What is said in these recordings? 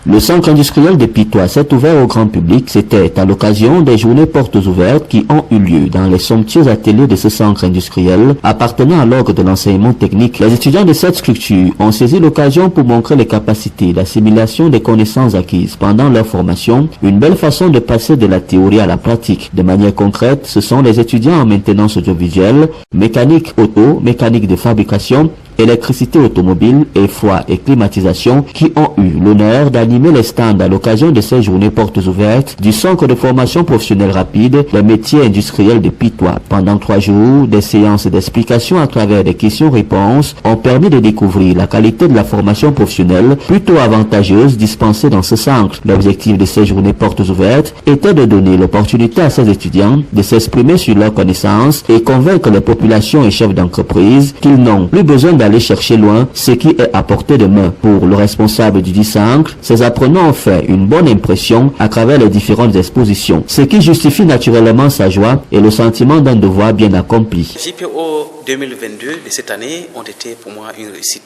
Le centre industriel de Pitois s'est ouvert au grand public. C'était à l'occasion des journées portes ouvertes qui ont eu lieu dans les somptueux ateliers de ce centre industriel appartenant à l'ordre de l'enseignement technique. Les étudiants de cette structure ont saisi l'occasion pour montrer les capacités d'assimilation des connaissances acquises pendant leur formation, une belle façon de passer de la théorie à la pratique. De manière concrète, ce sont les étudiants en maintenance audiovisuelle, mécanique auto, mécanique de fabrication, électricité automobile et froid et climatisation qui ont eu l'honneur d'animer les stands à l'occasion de ces journées portes ouvertes du centre de formation professionnelle rapide, les métiers industriels de Pitois. Pendant 3 jours, des séances d'explication à travers des questions-réponses ont permis de découvrir la qualité de la formation professionnelle plutôt avantageuse dispensée dans ce centre. L'objectif de ces journées portes ouvertes était de donner l'opportunité à ces étudiants de s'exprimer sur leurs connaissances et convaincre les populations et chefs d'entreprise qu'ils n'ont plus besoin d'aller chercher loin ce qui est à portée de main. Pour le responsable du dit centre, ces apprenants ont fait une bonne impression à travers les différentes expositions, ce qui justifie naturellement sa joie et le sentiment d'un devoir bien accompli. JPO 2022 de cette année ont été pour moi une réussite.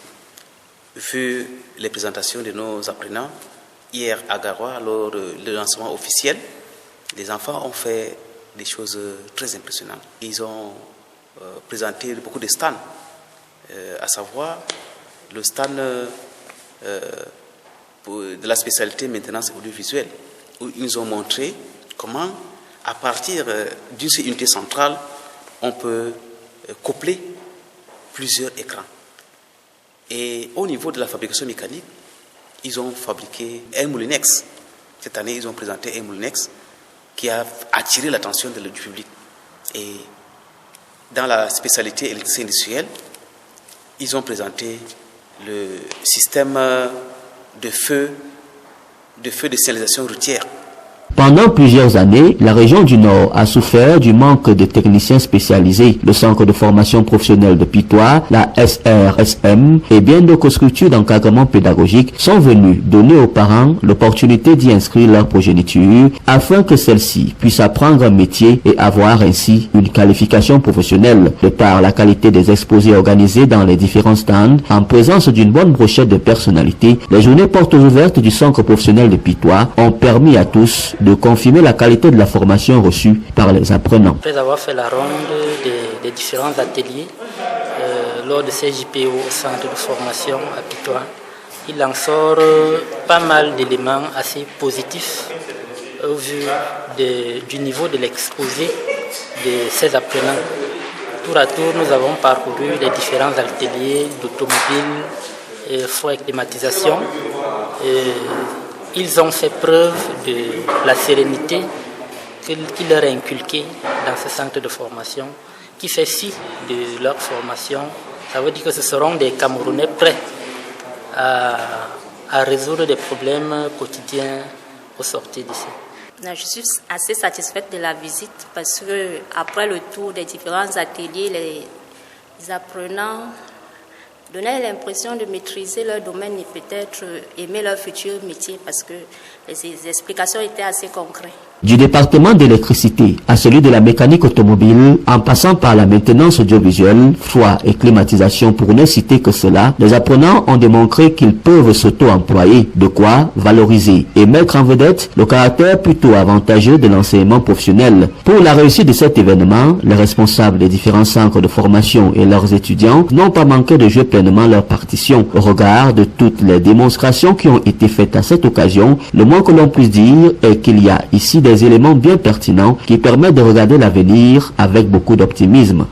Vu les présentations de nos apprenants, hier à Garoua, lors du lancement officiel, les enfants ont fait des choses très impressionnantes. Ils ont présenté beaucoup de stands. À savoir le stand de la spécialité maintenance audiovisuelle, où ils nous ont montré comment, à partir d'une seule unité centrale, on peut coupler plusieurs écrans. Et au niveau de la fabrication mécanique, ils ont fabriqué un moulinex. Cette année, ils ont présenté un moulinex qui a attiré l'attention du public. Et dans la spécialité électricité industrielle, ils ont présenté le système de feu de signalisation routière. Pendant plusieurs années, la région du Nord a souffert du manque de techniciens spécialisés. Le centre de formation professionnelle de Pitois, la SRSM et bien d'autres structures d'encadrement pédagogique sont venus donner aux parents l'opportunité d'y inscrire leur progéniture afin que celle-ci puisse apprendre un métier et avoir ainsi une qualification professionnelle. De par la qualité des exposés organisés dans les différents stands, en présence d'une bonne brochette de personnalités, les journées portes ouvertes du centre professionnel de Pitois ont permis à tous de confirmer la qualité de la formation reçue par les apprenants. Après avoir fait la ronde des différents ateliers lors de ces JPO au centre de formation à Pitois, il en sort pas mal d'éléments assez positifs au vu du niveau de l'exposé de ces apprenants. Tour à tour, nous avons parcouru les différents ateliers d'automobile, froid et climatisation. Ils ont fait preuve de la sérénité qui leur est inculquée dans ce centre de formation, qui fait fi de leur formation. Ça veut dire que ce seront des Camerounais prêts à résoudre des problèmes quotidiens au sortir d'ici. Je suis assez satisfaite de la visite parce que après le tour des différents ateliers, les apprenants donnaient l'impression de maîtriser leur domaine et peut-être aimer leur futur métier parce que les explications étaient assez concrètes. Du département d'électricité à celui de la mécanique automobile, en passant par la maintenance audiovisuelle, froid et climatisation pour ne citer que cela, les apprenants ont démontré qu'ils peuvent s'auto-employer, de quoi valoriser et mettre en vedette le caractère plutôt avantageux de l'enseignement professionnel. Pour la réussite de cet événement, les responsables des différents centres de formation et leurs étudiants n'ont pas manqué de jouer pleinement leur partition. Au regard de toutes les démonstrations qui ont été faites à cette occasion, le moins que l'on puisse dire est qu'il y a ici des éléments bien pertinents qui permettent de regarder l'avenir avec beaucoup d'optimisme.